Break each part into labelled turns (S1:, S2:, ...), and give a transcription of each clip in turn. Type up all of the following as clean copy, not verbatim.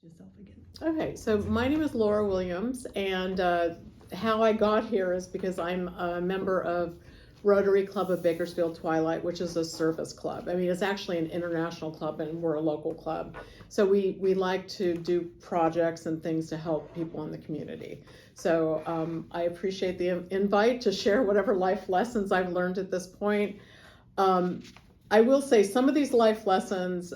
S1: Yourself again.
S2: Okay, so my name is Laura Williams, and how I got here is because I'm a member of Rotary Club of Bakersfield Twilight, which is a service club. I mean, it's actually an international club, and we're a local club. So we like to do projects and things to help people in the community. So I appreciate the invite to share whatever life lessons I've learned at this point. I will say some of these life lessons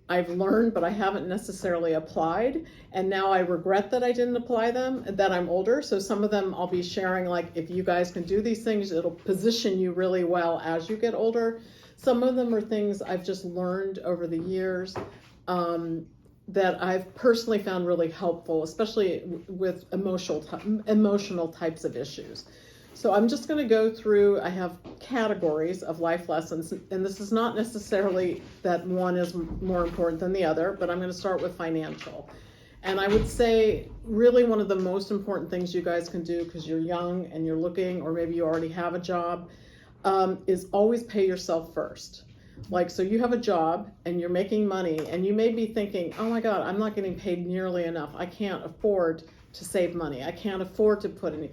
S2: I've learned, but I haven't necessarily applied. And now I regret that I didn't apply them, that I'm older. So some of them I'll be sharing, like, if you guys can do these things, it'll position you really well as you get older. Some of them are things I've just learned over the years that I've personally found really helpful, especially with emotional types of issues. So I'm just going to go through, I have categories of life lessons, and this is not necessarily that one is more important than the other, but I'm going to start with financial. And I would say really one of the most important things you guys can do, because you're young and you're looking, or maybe you already have a job, is always pay yourself first. Like, so you have a job and you're making money, and you may be thinking, oh my God, I'm not getting paid nearly enough. I can't afford to save money. I can't afford to put any.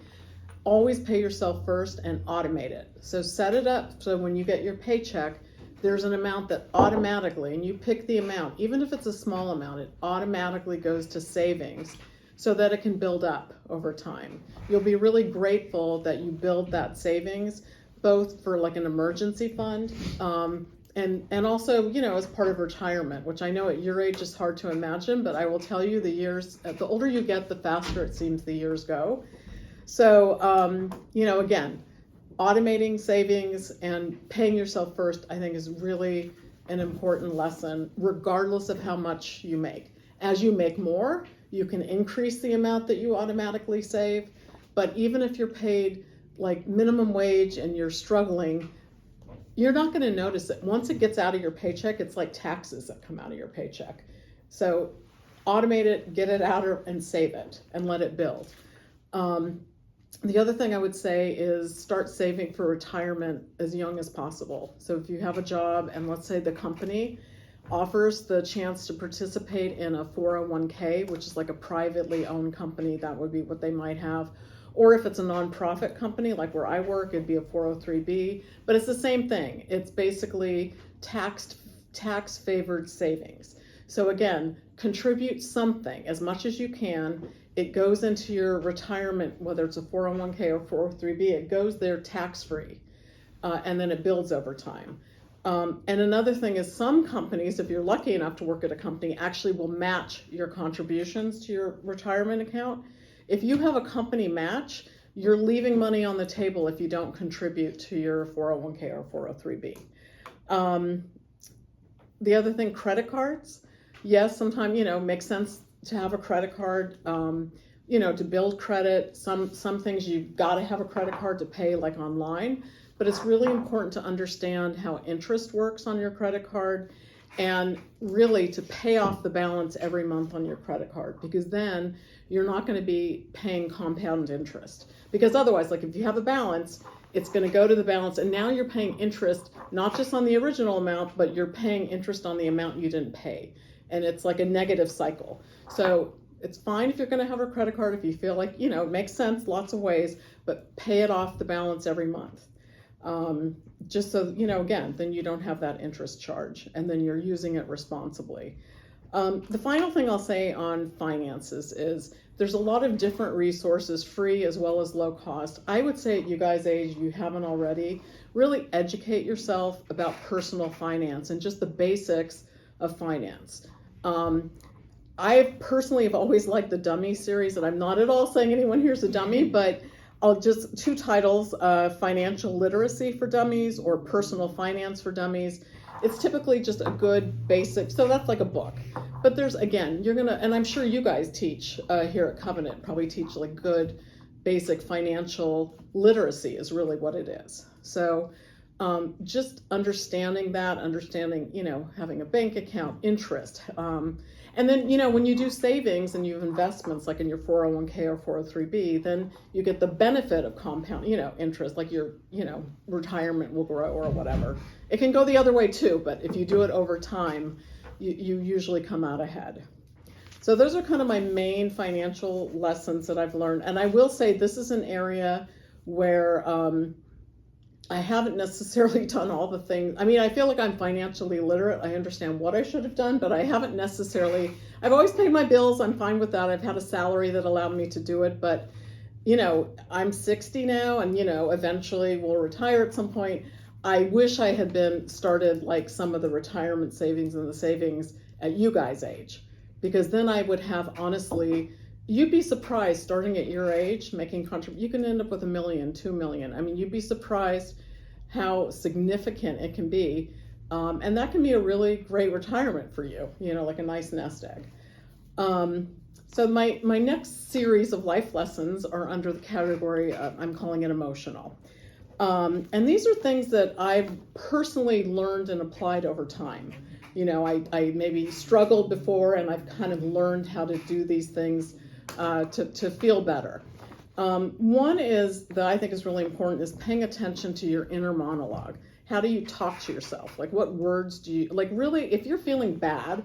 S2: Always pay yourself first and automate it. So set it up so when you get your paycheck, there's an amount that automatically, and you pick the amount, even if it's a small amount, it automatically goes to savings so that it can build up over time. You'll be really grateful that you build that savings, both for like an emergency fund, and also, you know, as part of retirement, which I know at your age is hard to imagine, but I will tell you the older you get, the faster it seems the years go. So, you know, again, automating savings and paying yourself first, I think, is really an important lesson, regardless of how much you make. As you make more, you can increase the amount that you automatically save. But even if you're paid like minimum wage and you're struggling, you're not going to notice it. Once it gets out of your paycheck, it's like taxes that come out of your paycheck. So automate it, get it out and save it and let it build. The other thing I would say is start saving for retirement as young as possible. So if you have a job and let's say the company offers the chance to participate in a 401k, which is like a privately owned company, that would be what they might have. Or if it's a nonprofit company, like where I work, it'd be a 403b, but it's the same thing. It's basically tax favored savings. So again, contribute something as much as you can. It goes into your retirement, whether it's a 401k or 403b, it goes there tax-free, and then it builds over time. And another thing is some companies, if you're lucky enough to work at a company, actually will match your contributions to your retirement account. If you have a company match, you're leaving money on the table if you don't contribute to your 401k or 403b. The other thing, credit cards. Yes, sometimes, you know, makes sense to have a credit card, you know, to build credit. Some things you've got to have a credit card to pay, like online, but it's really important to understand how interest works on your credit card, and really to pay off the balance every month on your credit card, because then you're not going to be paying compound interest. Because otherwise, like if you have a balance, it's going to go to the balance, and now you're paying interest not just on the original amount, but you're paying interest on the amount you didn't pay. And it's like a negative cycle. So it's fine if you're going to have a credit card if you feel like, you know, it makes sense lots of ways, but pay it off the balance every month. Just so, you know, again, then you don't have that interest charge, and then you're using it responsibly. The final thing I'll say on finances is there's a lot of different resources, free as well as low cost. I would say at you guys' age, you haven't already, really educate yourself about personal finance and just the basics of finance. I personally have always liked the Dummy series, and I'm not at all saying anyone here's a dummy, but I'll just, two titles, Financial Literacy for Dummies or Personal Finance for Dummies. It's typically just a good basic, so that's like a book. But there's, again, you're gonna, and I'm sure you guys teach here at Covenant, probably teach like good basic financial literacy is really what it is. So just understanding that, you know, having a bank account, interest, and then, you know, when you do savings and you have investments like in your 401k or 403b, then you get the benefit of compound, you know, interest, like your, you know, retirement will grow or whatever. It can go the other way too, but if you do it over time, you usually come out ahead. So those are kind of my main financial lessons that I've learned. And I will say this is an area where I haven't necessarily done all the things. I mean, I feel like I'm financially literate. I understand what I should have done, but I haven't necessarily, I've always paid my bills. I'm fine with that. I've had a salary that allowed me to do it, but I'm 60 now, and eventually we'll retire at some point. I wish I had been started like some of the retirement savings and the savings at you guys' age, because then I would have, honestly, you'd be surprised starting at your age making you can end up with $1 million, $2 million. I mean, you'd be surprised how significant it can be, and that can be a really great retirement for you. Like a nice nest egg. So my next series of life lessons are under the category of, I'm calling it emotional. And these are things that I've personally learned and applied over time. I maybe struggled before, and I've kind of learned how to do these things to feel better. One is that I think is really important is paying attention to your inner monologue. How do you talk to yourself? Like, what words do you, like, really, if you're feeling bad,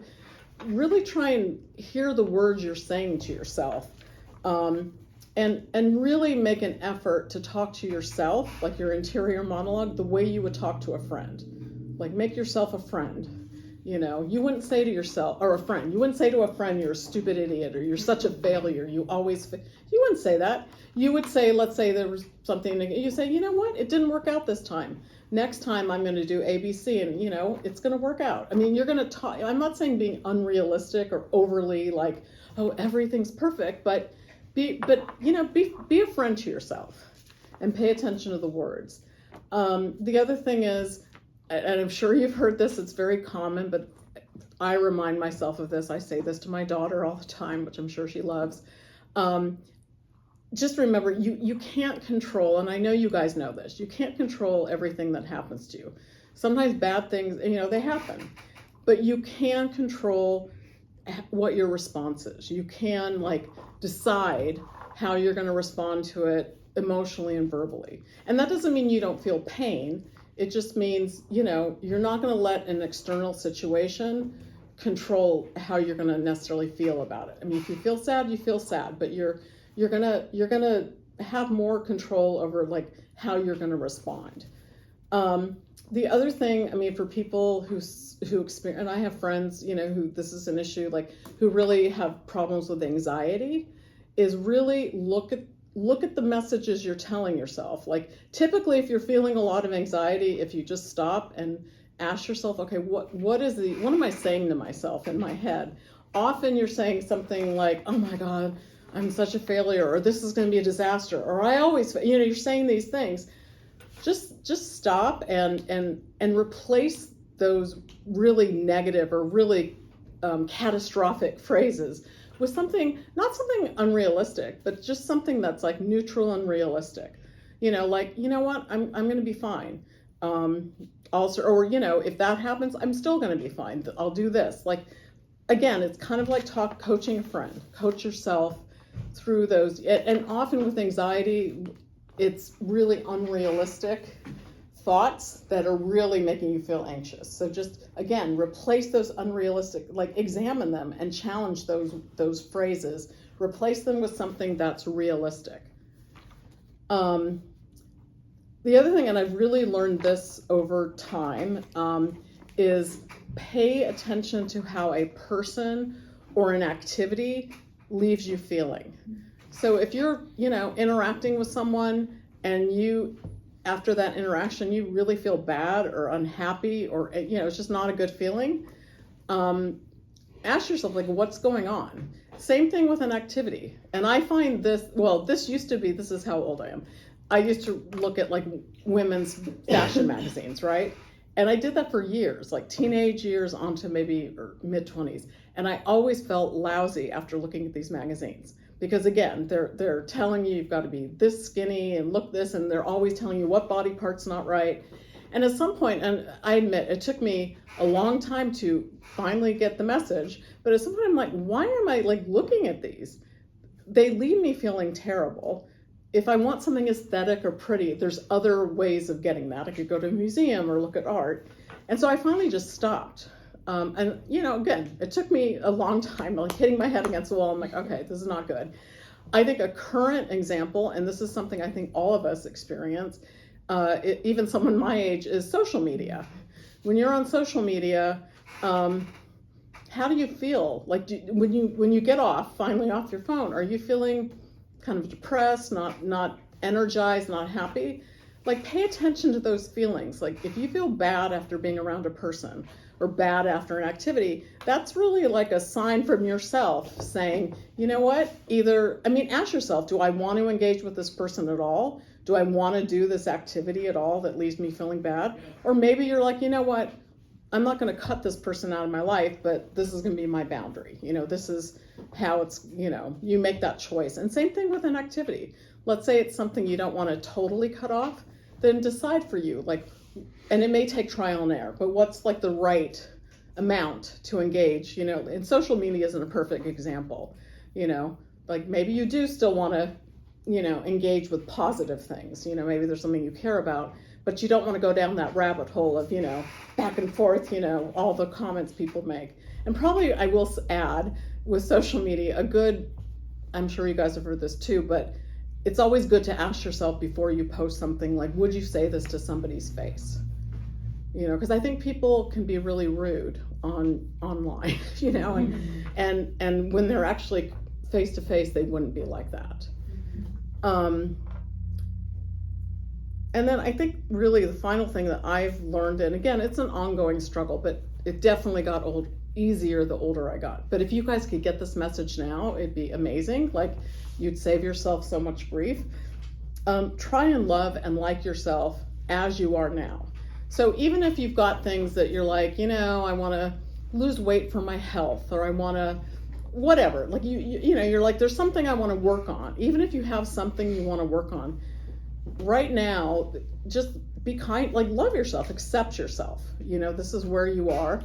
S2: really try and hear the words you're saying to yourself, and really make an effort to talk to yourself, like your interior monologue, the way you would talk to a friend. Like, make yourself a friend. You wouldn't say to yourself, or a friend, you wouldn't say to a friend, you're a stupid idiot, or you're such a failure, you wouldn't say that. You would say, let's say there was something, you say, you know what, it didn't work out this time. Next time I'm going to do ABC, and it's going to work out. I mean, you're going to talk. I'm not saying being unrealistic or overly like, oh, everything's perfect, but be a friend to yourself and pay attention to the words. The other thing is, and I'm sure you've heard this, it's very common, but I remind myself of this. I say this to my daughter all the time, which I'm sure she loves. Just remember, you can't control, and I know you guys know this, you can't control everything that happens to you. Sometimes bad things, they happen, but you can control what your response is. You can decide how you're going to respond to it emotionally and verbally. And that doesn't mean you don't feel pain. It just means, you're not going to let an external situation control how you're going to necessarily feel about it. I mean, if you feel sad, you feel sad, but you're gonna have more control over how you're gonna respond. The other thing, I mean, for people who experience, and I have friends, who this is an issue, who really have problems with anxiety, is really look at the messages you're telling yourself. Typically, if you're feeling a lot of anxiety, if you just stop and ask yourself, okay, what am I saying to myself in my head? Often you're saying something like, oh my God, I'm such a failure, or this is going to be a disaster, or I always, you're saying these things. Just stop and replace those really negative or really catastrophic phrases with something, not something unrealistic, but just something that's neutral and realistic. You know what, I'm going to be fine. Also, or if that happens, I'm still going to be fine. I'll do this. Again, it's kind of like coaching a friend. Coach yourself through those, and often with anxiety, it's really unrealistic thoughts that are really making you feel anxious. So just, again, replace those unrealistic, examine them and challenge those phrases. Replace them with something that's realistic. The other thing, and I've really learned this over time, is pay attention to how a person or an activity leaves you feeling. So if you're, interacting with someone and after that interaction, you really feel bad or unhappy, or, it's just not a good feeling, ask yourself, what's going on? Same thing with an activity. And I find this is how old I am. I used to look at women's fashion magazines, right? And I did that for years, teenage years onto maybe mid-20s. And I always felt lousy after looking at these magazines. Because again, they're telling you you've got to be this skinny and look this, and they're always telling you what body part's not right. And at some point, and I admit, it took me a long time to finally get the message, but at some point I'm like, why am I looking at these? They leave me feeling terrible. If I want something aesthetic or pretty, there's other ways of getting that. I could go to a museum or look at art. And so I finally just stopped. And, again, it took me a long time, like hitting my head against the wall. I'm like, okay, this is not good. I think a current example, and this is something I think all of us experience, even someone my age, is social media. When you're on social media, how do you feel? Like, when you get finally off your phone, are you feeling kind of depressed, not energized, not happy? Like, pay attention to those feelings. Like, if you feel bad after being around a person or bad after an activity, that's really like a sign from yourself saying, you know what, ask yourself, do I want to engage with this person at all? Do I want to do this activity at all that leaves me feeling bad? Or maybe you're like, you know what, I'm not going to cut this person out of my life, but this is going to be my boundary. This is how it's, you make that choice. And same thing with an activity. Let's say it's something you don't want to totally cut off, then decide for you, and it may take trial and error, but what's like the right amount to engage, and social media isn't a perfect example, like maybe you do still want to, engage with positive things, maybe there's something you care about, but you don't want to go down that rabbit hole of, back and forth, all the comments people make. And probably I will add with social media, I'm sure you guys have heard this too, but it's always good to ask yourself before you post something, like, would you say this to somebody's face? Because I think people can be really rude online, and when they're actually face to face, they wouldn't be like that. And then I think really the final thing that I've learned, and again, it's an ongoing struggle, but it definitely got easier the older I got. But if you guys could get this message now, it'd be amazing. Like, you'd save yourself so much grief. Try and love and like yourself as you are now. So even if you've got things that you're like, I want to lose weight for my health, or I want to, whatever, like you're like, there's something I want to work on. Even if you have something you want to work on right now, just be kind, like, love yourself, accept yourself. This is where you are,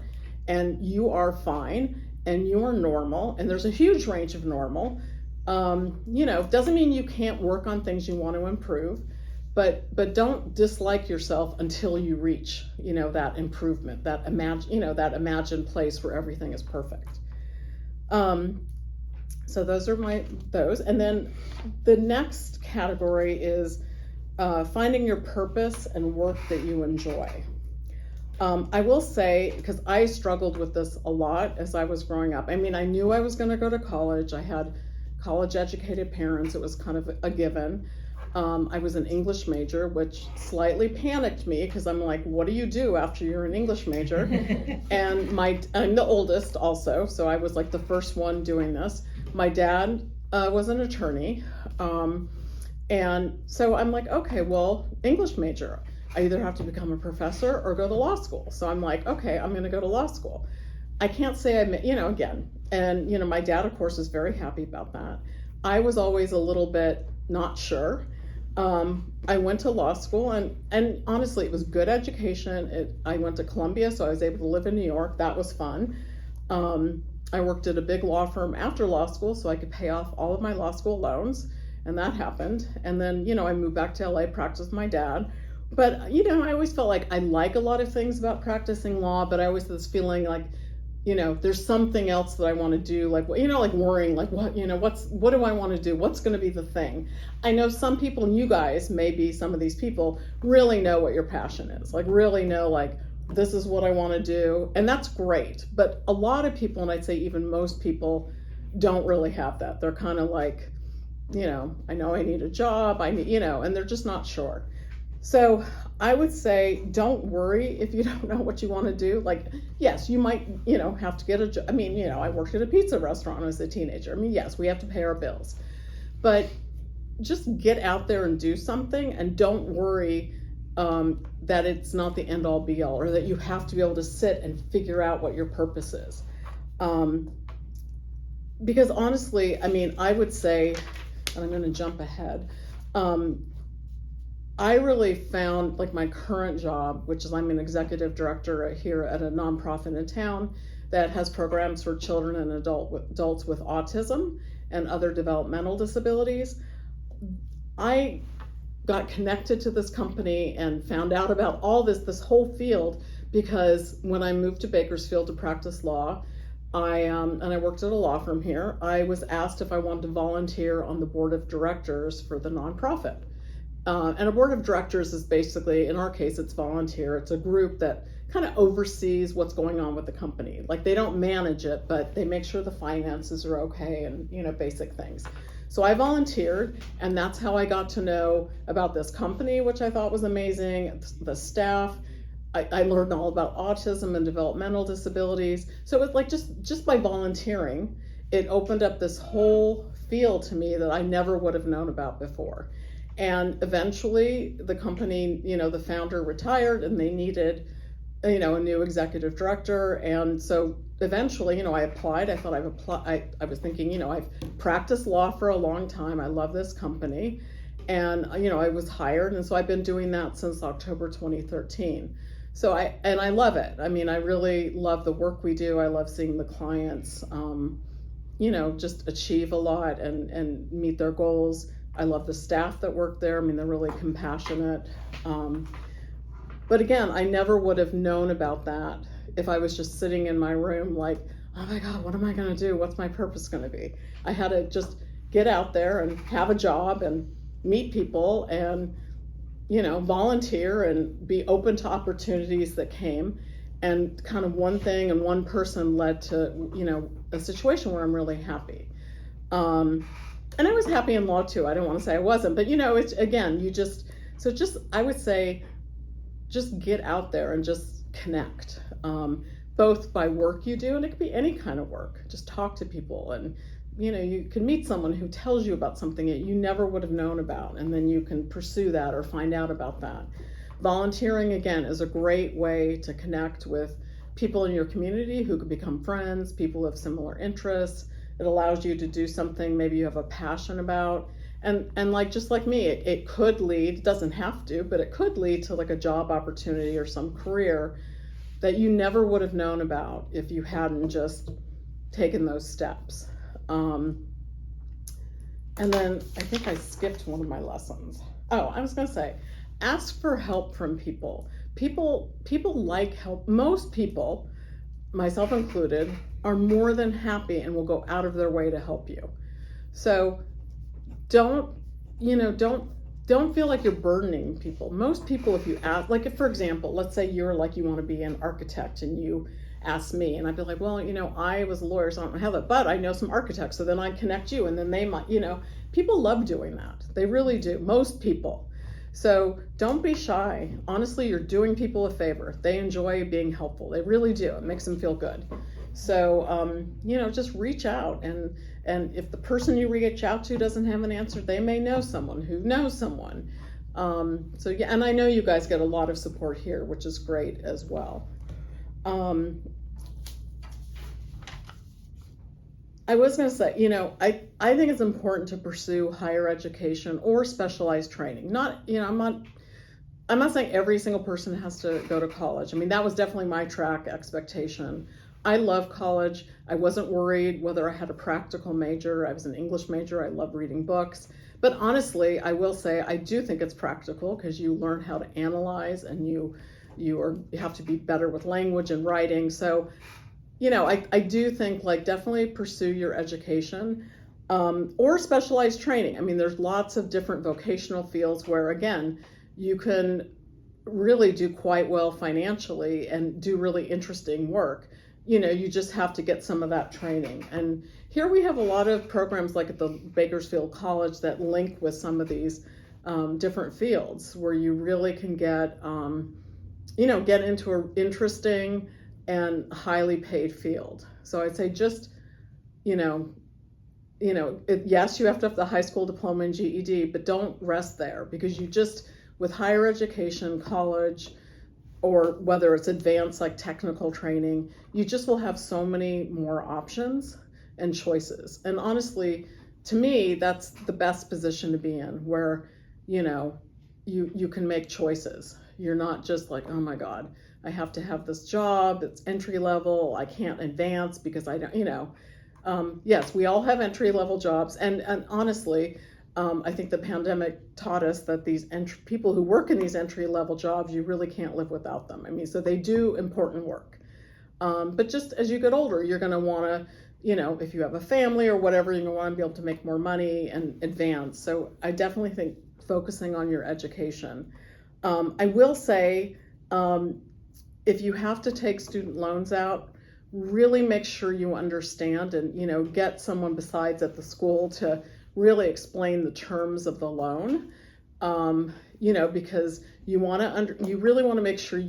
S2: and you are fine, and you are normal, and there's a huge range of normal. Doesn't mean you can't work on things you want to improve, but don't dislike yourself until you reach, that improvement, that imagined place where everything is perfect. So those are those. And then the next category is finding your purpose and work that you enjoy. I will say, because I struggled with this a lot as I was growing up. I knew I was going to go to college. I had college educated parents. It was kind of a given. I was an English major, which slightly panicked me because I'm like, what do you do after you're an English major? And I'm the oldest also, so I was like the first one doing this. My dad was an attorney. And so I'm like, okay, well, English major. I either have to become a professor or go to law school. So I'm like, okay, I'm going to go to law school. I can't say again. And, my dad, of course, is very happy about that. I was always a little bit not sure. I went to law school, and honestly, it was good education. I went to Columbia, so I was able to live in New York. That was fun. I worked at a big law firm after law school, so I could pay off all of my law school loans, and that happened. And then, I moved back to LA, practiced with my dad. But, I always felt like I like a lot of things about practicing law, but I always had this feeling like, there's something else that I want to do, like, like worrying, like, what do I want to do? What's going to be the thing? I know some people, and you guys, maybe some of these people, really know what your passion is, like, really know, like, this is what I want to do. And that's great. But a lot of people, and I'd say even most people, don't really have that. They're kind of like, I know I need a job, and they're just not sure. So I would say, don't worry if you don't know what you want to do. Like, yes, you might, have to get a job. I worked at a pizza restaurant when I was a teenager. Yes, we have to pay our bills. But just get out there and do something, and don't worry that it's not the end all be all, or that you have to be able to sit and figure out what your purpose is. Because honestly, I would say, and I'm going to jump ahead, I really found, like, my current job, which is I'm an executive director here at a nonprofit in town that has programs for children and adults with autism and other developmental disabilities. I got connected to this company and found out about all this whole field because when I moved to Bakersfield to practice law, and I worked at a law firm here, I was asked if I wanted to volunteer on the board of directors for the nonprofit. And a board of directors is basically, in our case, it's volunteer. It's a group that kind of oversees what's going on with the company. Like, they don't manage it, but they make sure the finances are okay and, basic things. So I volunteered, and that's how I got to know about this company, which I thought was amazing, the staff. I learned all about autism and developmental disabilities. So it was like just by volunteering, it opened up this whole field to me that I never would have known about before. And eventually the company, the founder retired, and they needed, a new executive director. And so eventually, I applied. I thought I was thinking, I've practiced law for a long time. I love this company. And, I was hired. And so I've been doing that since October 2013. So I love it. I mean, I really love the work we do. I love seeing the clients, just achieve a lot and meet their goals. I love the staff that work there. I mean, they're really compassionate. But again, I never would have known about that if I was just sitting in my room like, oh my God, what am I going to do? What's my purpose going to be? I had to just get out there and have a job and meet people and volunteer and be open to opportunities that came. And kind of one thing and one person led to, a situation where I'm really happy. And I was happy in law too. I don't want to say I wasn't, but it's, again, I would say, just get out there and just connect, both by work you do, and it could be any kind of work. Just talk to people, and you can meet someone who tells you about something that you never would have known about, and then you can pursue that or find out about that. Volunteering, again, is a great way to connect with people in your community who could become friends, people of similar interests. It allows you to do something maybe you have a passion about. And like, just like me, it could lead, it doesn't have to, but it could lead to like a job opportunity or some career that you never would have known about if you hadn't just taken those steps. And then I think I skipped one of my lessons. Oh, I was going to say, ask for help from people. People like help. Most people, myself included, are more than happy and will go out of their way to help you. So don't feel like you're burdening people. Most people, if you ask, like if, for example, let's say you're like, you want to be an architect and you ask me, and I'd be like, well, I was a lawyer, so I don't have it, but I know some architects, so then I connect you, and then they might, people love doing that. They really do, most people. So don't be shy. Honestly, you're doing people a favor. They enjoy being helpful. They really do. It makes them feel good. So, just reach out, and if the person you reach out to doesn't have an answer, they may know someone who knows someone. So yeah, and I know you guys get a lot of support here, which is great as well. I was going to say, I think it's important to pursue higher education or specialized training. I'm not saying every single person has to go to college. I mean, that was definitely my track expectation. I love college. I wasn't worried whether I had a practical major. I was an English major. I love reading books. But honestly, I will say I do think it's practical because you learn how to analyze, and you have to be better with language and writing. So, I do think definitely pursue your education or specialized training. I mean, there's lots of different vocational fields where, again, you can really do quite well financially and do really interesting work. You just have to get some of that training. And here we have a lot of programs like at the Bakersfield College that link with some of these different fields where you really can get into an interesting and highly paid field. So I'd say just, yes, you have to have the high school diploma and GED, but don't rest there, because with higher education, college, or whether it's advanced like technical training, you just will have so many more options and choices. And honestly, to me, that's the best position to be in, where, you can make choices. You're not just like, oh my God, I have to have this job, it's entry level, I can't advance because I don't, yes, we all have entry level jobs. And honestly, I think the pandemic taught us that these people who work in these entry-level jobs, you really can't live without them. I mean, so they do important work. But just as you get older, you're going to want to, if you have a family or whatever, you're going to want to be able to make more money and advance. So I definitely think focusing on your education. I will say, if you have to take student loans out, really make sure you understand and, get someone besides at the school to really explain the terms of the loan, because you really want to make sure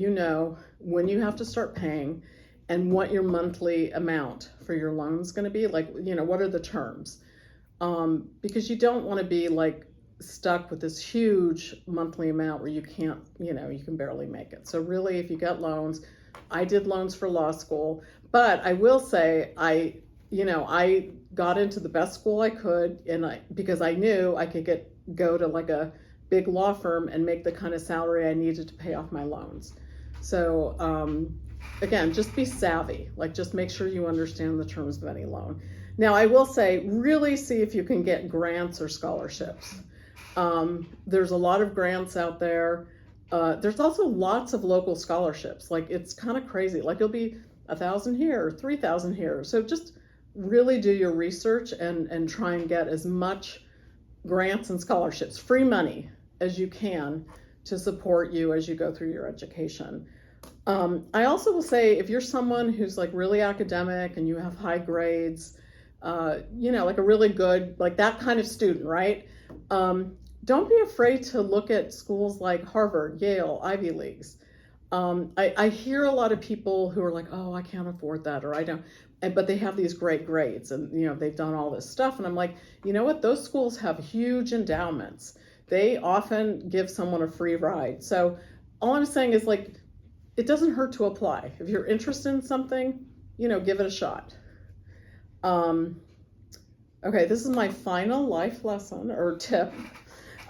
S2: when you have to start paying and what your monthly amount for your loan is going to be. Like, what are the terms? Because you don't want to be like stuck with this huge monthly amount where you can't, you can barely make it. So really, if you get loans, I did loans for law school, but I will say I got into the best school I could, because I knew I could go to like a big law firm and make the kind of salary I needed to pay off my loans. So again, just be savvy, like just make sure you understand the terms of any loan. Now, I will say, really see if you can get grants or scholarships. There's a lot of grants out there. There's also lots of local scholarships. Like, it's kind of crazy. Like, it'll be 1,000 here, 3,000 here. So just really do your research and try and get as much grants and scholarships, free money, as you can to support you as you go through your education. I also will say, if you're someone who's like really academic and you have high grades, like a really good, like that kind of student, right? Don't be afraid to look at schools like Harvard, Yale, Ivy Leagues. I hear a lot of people who are like, oh, I can't afford that, or I don't, but they have these great grades and, they've done all this stuff. And I'm like, you know what? Those schools have huge endowments. They often give someone a free ride. So all I'm saying is, like, it doesn't hurt to apply. If you're interested in something, give it a shot. Okay, this is my final life lesson or tip.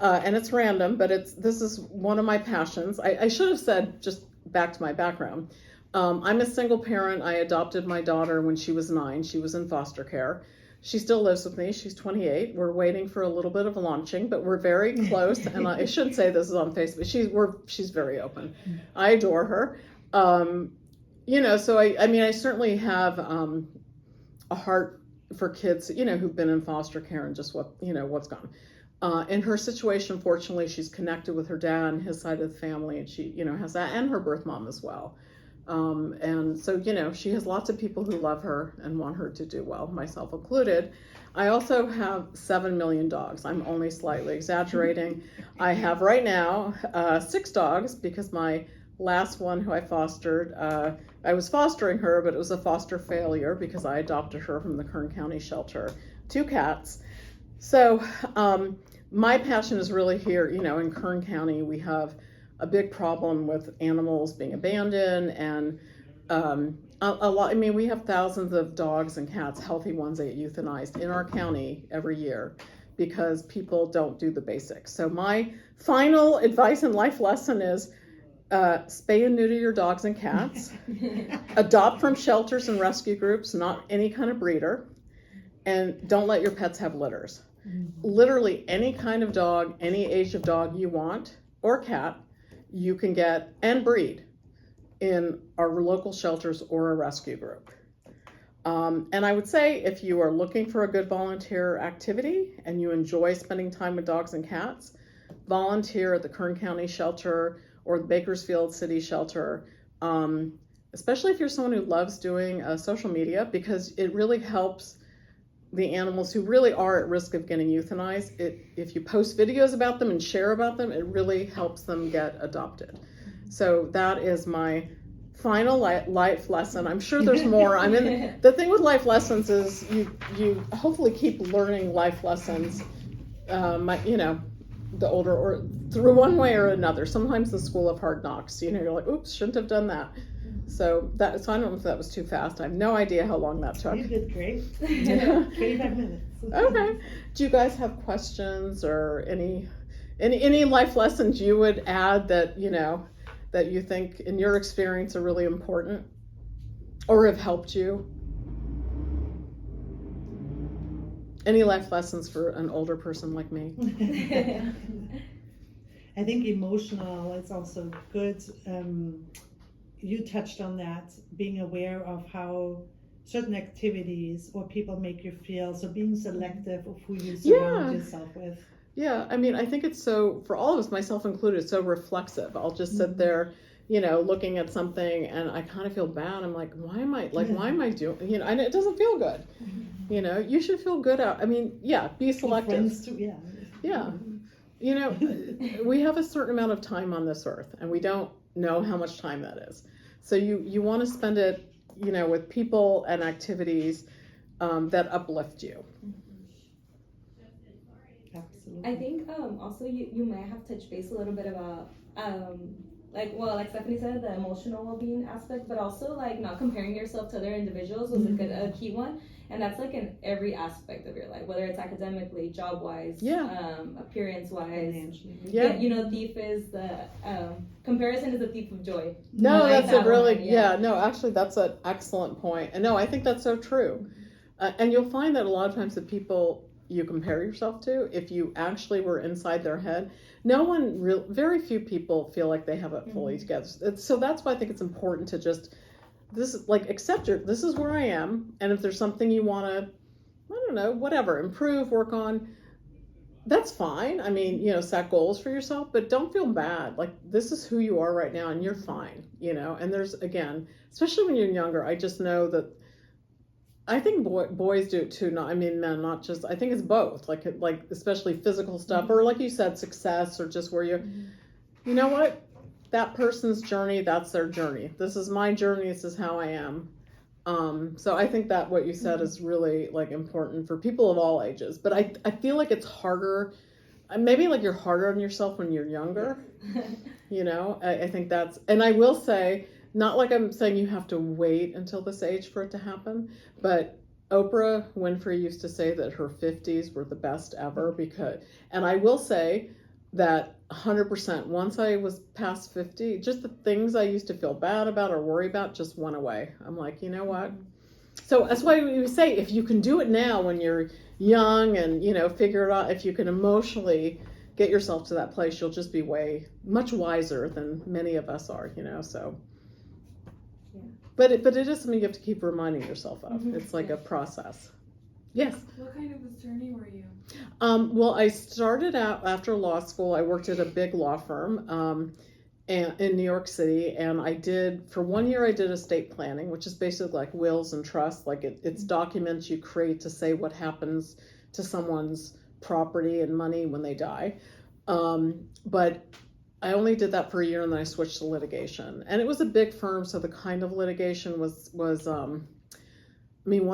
S2: And it's random, but this is one of my passions. I should have said, just back to my background. I'm a single parent. I adopted my daughter when she was 9. She was in foster care. She still lives with me. She's 28. We're waiting for a little bit of launching, but we're very close. And I shouldn't say this is on Facebook. She's very open. I adore her. So I certainly have a heart for kids, who've been in foster care and just what's gone. In her situation, fortunately, she's connected with her dad and his side of the family, and she, has that, and her birth mom as well. And so, she has lots of people who love her and want her to do well, myself included. I also have 7 million dogs. I'm only slightly exaggerating. I have right now 6 dogs, because my last one who I fostered, I was fostering her, but it was a foster failure because I adopted her from the Kern County shelter. 2 cats. So my passion is really here. In Kern County, we have a big problem with animals being abandoned, and a lot. We have thousands of dogs and cats, healthy ones, that get euthanized in our county every year because people don't do the basics. So my final advice and life lesson is, spay and neuter your dogs and cats, adopt from shelters and rescue groups, not any kind of breeder, and don't let your pets have litters. Literally any kind of dog, any age of dog you want, or cat, you can get and breed in our local shelters or a rescue group. And I would say, if you are looking for a good volunteer activity and you enjoy spending time with dogs and cats, volunteer at the Kern County shelter or the Bakersfield City shelter, especially if you're someone who loves doing social media, because it really helps the animals who really are at risk of getting euthanized. If you post videos about them and share about them, it really helps them get adopted. So that is my final life lesson. I'm sure there's more. The thing with life lessons is you hopefully keep learning life lessons, the older, or through one way or another. Sometimes the school of hard knocks, you're like, oops, shouldn't have done that. So I don't know if that was too fast. I have no idea how long that took.
S1: You did great. 25 minutes.
S2: Okay. Do you guys have questions or any life lessons you would add that that you think in your experience are really important or have helped you? Any life lessons for an older person like me?
S1: I think emotional is also good. You touched on that, being aware of how certain activities or people make you feel, so being selective of who you surround yourself with.
S2: Yeah, I mean, I think it's so, for all of us, myself included, so reflexive. I'll just sit there, looking at something, and I kind of feel bad. I'm like, why am I doing, and it doesn't feel good. You should feel good out. I mean, be selective.
S1: Too,
S2: yeah. We have a certain amount of time on this earth, and we don't know how much time that is. So you want to spend it, with people and activities that uplift you.
S1: Absolutely.
S3: I think also you might have touched base a little bit about like Stephanie said, the emotional well-being aspect, but also like not comparing yourself to other individuals was a key one, and that's like in every aspect of your life, whether it's academically, job-wise, appearance-wise. Thief is the comparison is a thief of joy.
S2: No, that's a really actually that's an excellent point, and no, I think that's so true, and you'll find that a lot of times the people you compare yourself to, if you actually were inside their head, very few people feel like they have it fully together. So that's why I think it's important to just accept this is where I am, and if there's something you want to, I don't know, whatever, improve, work on, that's fine. I mean, set goals for yourself, but don't feel bad. Like, this is who you are right now, and you're fine, and there's, again, especially when you're younger, I just know that I think boys do it too. Men, not just. I think it's both. Like especially physical stuff, or like you said, success, or just where you know what, that person's journey. That's their journey. This is my journey. This is how I am. So I think that what you said is really important for people of all ages. But I feel like it's harder. Maybe you're harder on yourself when you're younger. I think that's. And I will say. Not like I'm saying you have to wait until this age for it to happen, but Oprah Winfrey used to say that her 50s were the best ever and I will say that 100%, once I was past 50, just the things I used to feel bad about or worry about just went away. I'm like, you know what? So that's why we say if you can do it now when you're young and, figure it out, if you can emotionally get yourself to that place, you'll just be much wiser than many of us are, so. But it is something you have to keep reminding yourself of. It's like a process. Yes?
S4: What kind of attorney were you?
S2: Well, I started out after law school. I worked at a big law firm in New York City, and for 1 year I did estate planning, which is basically like wills and trusts. It's documents you create to say what happens to someone's property and money when they die. But I only did that for a year, and then I switched to litigation. And it was a big firm, so the kind of litigation was one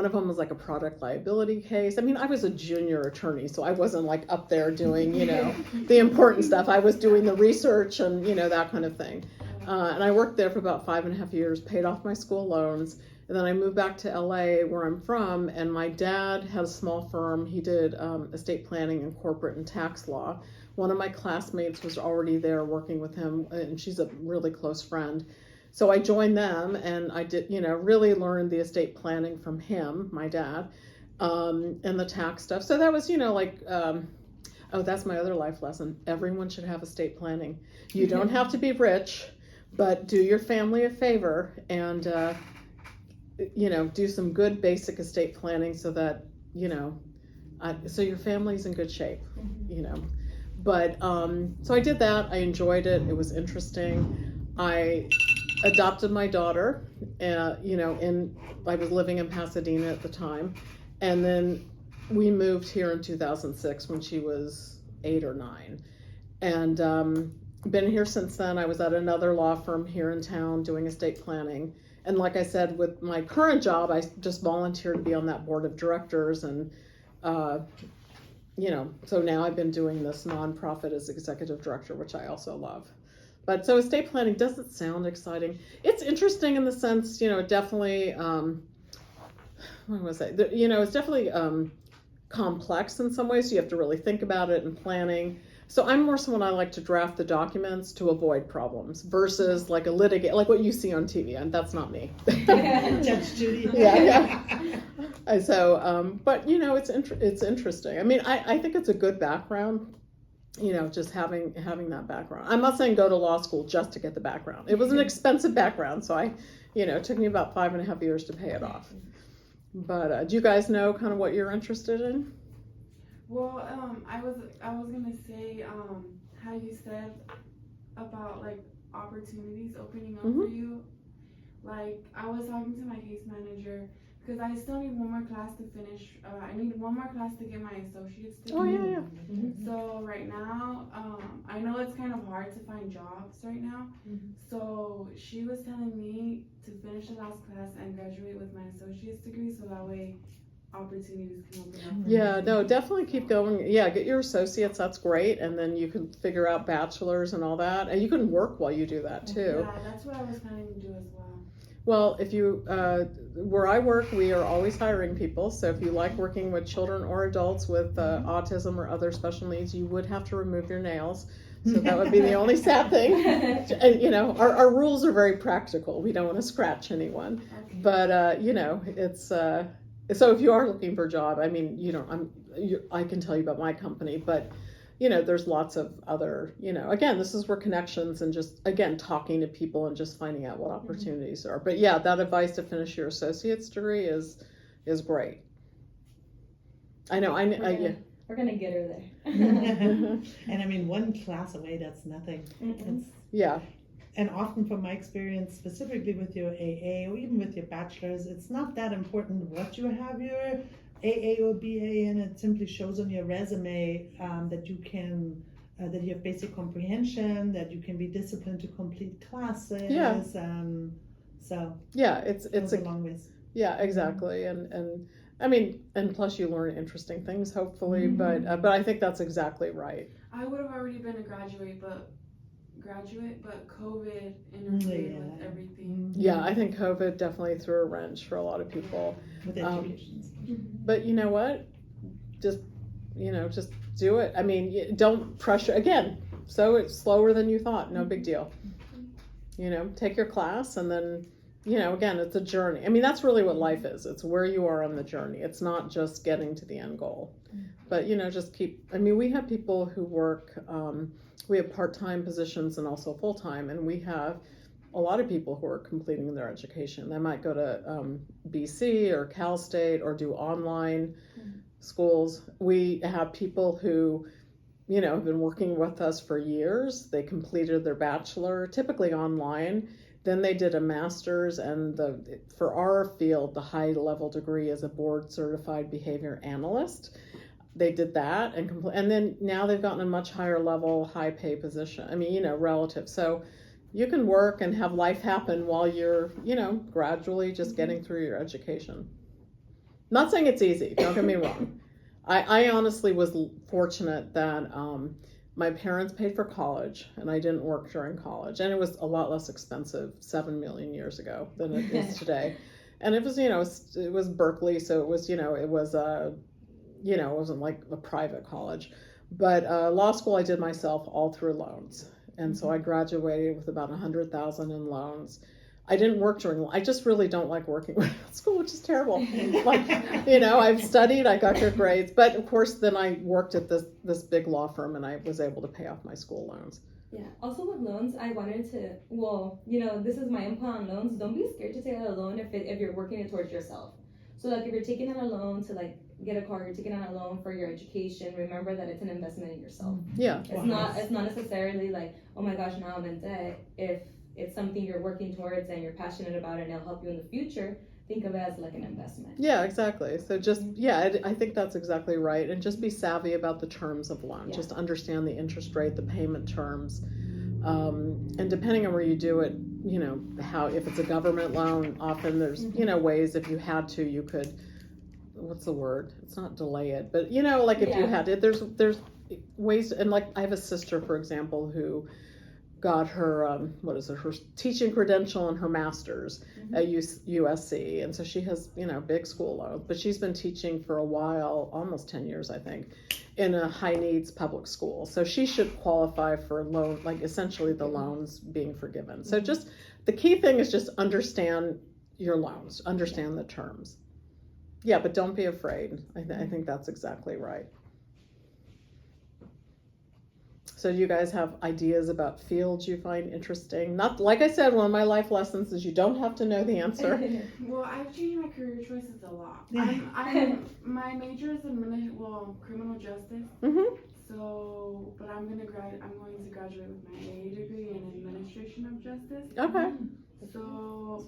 S2: of them was like a product liability case. I was a junior attorney, so I wasn't up there doing, the important stuff. I was doing the research and, that kind of thing. And I worked there for about 5.5 years, paid off my school loans. And then I moved back to LA, where I'm from, and my dad had a small firm. He did estate planning and corporate and tax law. One of my classmates was already there working with him, and she's a really close friend. So I joined them, and I did, really learned the estate planning from him, my dad, and the tax stuff. So that was, that's my other life lesson. Everyone should have estate planning. You don't have to be rich, but do your family a favor and, do some good basic estate planning so that, so your family's in good shape, But, so I did that. I enjoyed it. It was interesting. I adopted my daughter, I was living in Pasadena at the time. And then we moved here in 2006 when she was 8 or 9. And, been here since then. I was at another law firm here in town doing estate planning. And like I said, with my current job, I just volunteered to be on that board of directors and, so now I've been doing this nonprofit as executive director, which I also love. But so estate planning doesn't sound exciting. It's interesting in the sense, it definitely, it's definitely complex in some ways. So you have to really think about it and planning. So I'm more someone I like to draft the documents to avoid problems versus like a litigate, like what you see on TV, and that's not me.
S1: Judge Judy.
S2: Yeah. And so, but you know, it's interesting. I mean, I think it's a good background. You know, just having that background. I'm not saying go to law school just to get the background. It was an expensive background, so it took me about 5.5 years to pay it off. But do you guys know kind of what you're interested in?
S4: Well, I was gonna say, how you said about like opportunities opening up for you. Like I was talking to my case manager because I still need one more class to finish. I need one more class to get my associate's degree.
S2: Oh yeah.
S4: So right now, I know it's kind of hard to find jobs right now. So she was telling me to finish the last class and graduate with my associate's degree, so that way opportunities can open up.
S2: Yeah, no, definitely keep going. Yeah, get your associates, that's great, and then you can figure out bachelors and all that, and you can work while you do that too.
S4: Yeah, that's what I was planning to do as well.
S2: Well, if you, where I work, we are always hiring people, so if you like working with children or adults with autism or other special needs, you would have to remove your nails. So that would be the only sad thing. And, our rules are very practical. We don't want to scratch anyone.
S4: Okay.
S2: But, it's, so if you are looking for a job, I mean, I can tell you about my company, but, there's lots of other, again, this is where connections and just, again, talking to people and just finding out what opportunities are. But yeah, that advice to finish your associate's degree is great. I know,
S3: We're gonna get her there.
S1: And I mean, one class away, that's nothing. It's,
S2: yeah.
S1: and often from my experience, specifically with your AA or even with your bachelor's, it's not that important what you have your AA or BA in. It simply shows on your resume that you can, that you have basic comprehension, that you can be disciplined to complete classes.
S2: Yeah.
S1: So
S2: Yeah, it's
S1: a long ways.
S2: Yeah, exactly. And I mean, and plus you learn interesting things, hopefully, but I think that's exactly right.
S4: I would have already been a graduate, but COVID interfered with everything.
S2: Yeah, I think COVID definitely threw a wrench for a lot of people.
S1: With education.
S2: But you know what? Just do it. I mean, don't pressure, again, so it's slower than you thought, no big deal. Take your class and then, again, it's a journey. I mean, that's really what life is. It's where you are on the journey. It's not just getting to the end goal. But, just we have people who work, we have part-time positions and also full-time, and we have a lot of people who are completing their education. They might go to BC or Cal State or do online schools. We have people who, have been working with us for years. They completed their bachelor, typically online. Then they did a master's, and for our field, the high-level degree is a board-certified behavior analyst. They did that and then now they've gotten a much higher level, high pay position. I mean, relative. So you can work and have life happen while you're, gradually just getting through your education. Not saying it's easy, don't get me wrong. I honestly was fortunate that my parents paid for college and I didn't work during college, and it was a lot less expensive 7 million years ago than it is today. And it was, it was Berkeley, so it was, it wasn't like a private college, but law school I did myself all through loans. And so I graduated with about 100,000 in loans. I didn't work I just really don't like working with school, which is terrible. I've studied, I got good grades, but of course then I worked at this big law firm and I was able to pay off my school loans.
S3: Yeah. Also with loans, I wanted to, this is my input on loans. Don't be scared to take out a loan if you're working it towards yourself. So like if you're taking out a loan to like get a car, you're taking out a loan for your education, remember that it's an investment in yourself.
S2: Yeah.
S3: It's not necessarily like, oh my gosh, now I'm in debt. If it's something you're working towards and you're passionate about and it'll help you in the future, think of it as like an investment.
S2: Yeah, exactly. So just, I think that's exactly right. And just be savvy about the terms of loan.
S3: Yeah.
S2: Just understand the interest rate, the payment terms. And depending on where you do it, if it's a government loan, often there's, ways if you had to, you could, what's the word? It's not delay it, but if you had it, there's ways. And like I have a sister, for example, who got her, her teaching credential and her master's at USC. And so she has, big school loans, but she's been teaching for a while, almost 10 years, I think, in a high needs public school. So she should qualify for loan, like essentially the loans being forgiven. So just the key thing is just understand your loans, understand the terms. Yeah, but don't be afraid. I think that's exactly right. So do you guys have ideas about fields you find interesting? Not, like I said, one of my life lessons is you don't have to know the answer.
S4: Well, I've changed my career choices a lot.
S1: Yeah.
S4: My major is criminal justice.
S2: Mm-hmm.
S4: So, but I'm going to graduate with my AA degree in administration of justice.
S2: Okay.
S4: So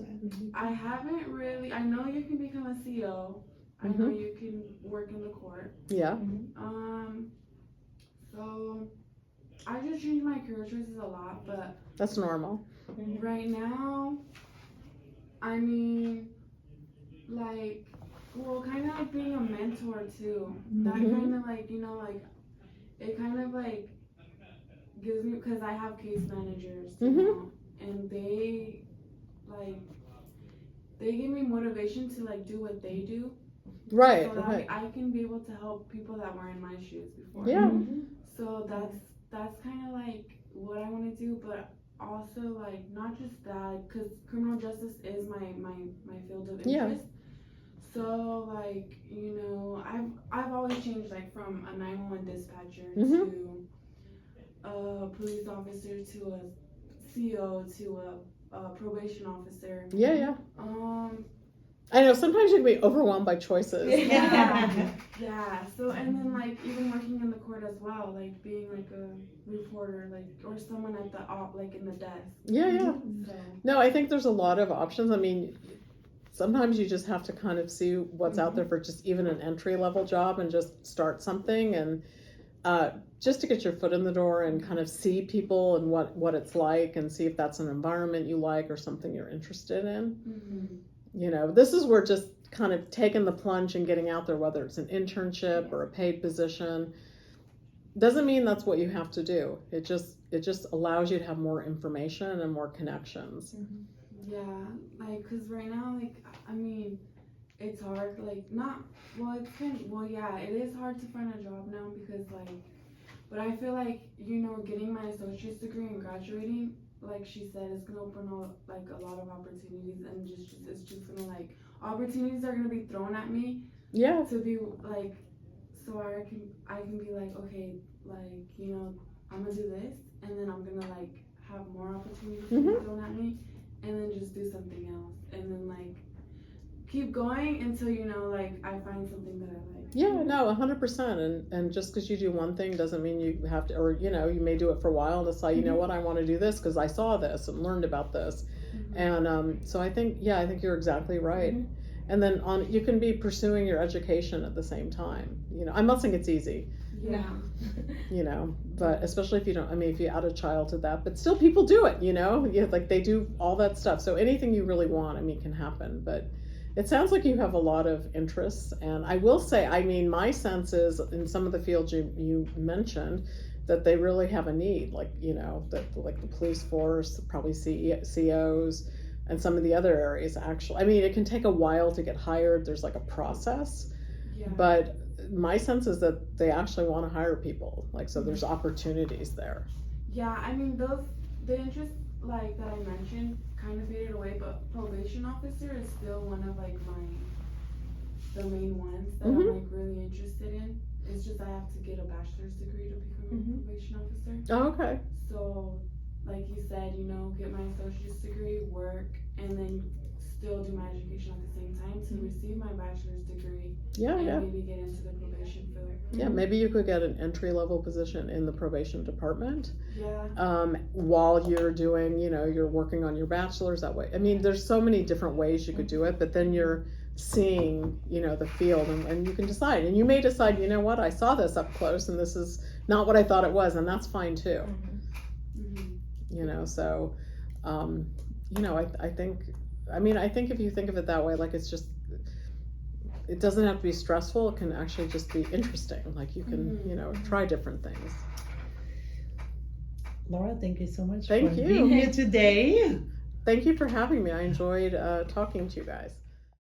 S4: I haven't really. I know you can become a CO. I know you can work in the court.
S2: Yeah.
S4: So I just changed my career choices a lot, but
S2: That's normal.
S4: right now, I mean, like, well, kind of like being a mentor too. That kind of like, you know, like, it kind of like gives me, because I have case managers, you know, and they give me motivation to like do what they do.
S2: Right.
S4: So that
S2: Right.
S4: I can be able to help people that were in my shoes before.
S2: Yeah.
S4: So that's kind of like what I want to do, but also like not just that, because criminal justice is my field of interest.
S2: Yeah.
S4: So like, you know, I've always changed, like from a 911 dispatcher to a police officer to a CO to a probation officer.
S2: Yeah, yeah. I know sometimes you can be overwhelmed by choices.
S4: Yeah. So, and then like even working in the court as well, like being like a reporter, like, or someone at the like in the desk.
S2: Yeah, yeah.
S4: So.
S2: No, I think there's a lot of options. I mean, sometimes you just have to kind of see what's out there for just even an entry level job and just start something, and just to get your foot in the door and kind of see people and what it's like, and see if that's an environment you like or something you're interested in. You know, this is where just kind of taking the plunge and getting out there, whether it's an internship or a paid position, doesn't mean that's what you have to do. It just allows you to have more information and more connections.
S4: Yeah, like, cause right now, like, I mean, it's hard, like, yeah, it is hard to find a job now because, like, but I feel like, you know, getting my associate's degree and graduating, like she said, it's gonna open up, like, a lot of opportunities, and it's just gonna, like, opportunities are gonna be thrown at me.
S2: Yeah.
S4: To be, like, so I can be like, okay, like, you know, I'm gonna do this, and then I'm gonna, like, have more opportunities to be thrown at me, and then just do something else, and then, like, keep going until, you know, like, I find something that I like.
S2: Yeah, no, 100%. And just because you do one thing doesn't mean you have to, or, you know, you may do it for a while and decide, you know what, I want to do this because I saw this and learned about this. And so I think you're exactly right. And then you can be pursuing your education at the same time. You know, I'm not saying it's easy.
S4: Yeah.
S2: You know, but especially if you don't, I mean, if you add a child to that, but still people do it, you know, like they do all that stuff. So anything you really want, I mean, can happen. But it sounds like you have a lot of interests. And I will say, I mean, my sense is in some of the fields you mentioned that they really have a need, like, you know, like the police force, probably COs, and some of the other areas actually. I mean, it can take a while to get hired. There's like a process. Yeah. But my sense is that they actually want to hire people, like, so there's opportunities there.
S4: Yeah, I mean, the interest, like, that I mentioned kind of faded away, but probation officer is still one of, like, the main ones that I'm, like, really interested in. It's just I have to get a bachelor's degree to become a probation officer.
S2: Oh, okay.
S4: So, like you said, you know, get my associate's degree, work, and then still do my education at the same time to receive my bachelor's degree.
S2: Yeah,
S4: and
S2: yeah.
S4: maybe get into the probation field.
S2: Yeah, maybe you could get an entry-level position in the probation department.
S4: Yeah.
S2: While you're doing, you know, you're working on your bachelor's that way. I mean, there's so many different ways you could do it, but then you're seeing, you know, the field, and you can decide. And you may decide, you know what, I saw this up close and this is not what I thought it was, and that's fine too. You know, so, you know, I think if you think of it that way, like, it's just, it doesn't have to be stressful. It can actually just be interesting. Like, you can, you know, try different things.
S1: Laura, thank you so much
S2: Thank
S1: for
S2: you.
S1: being here today.
S2: Thank you for having me. I enjoyed talking to you guys.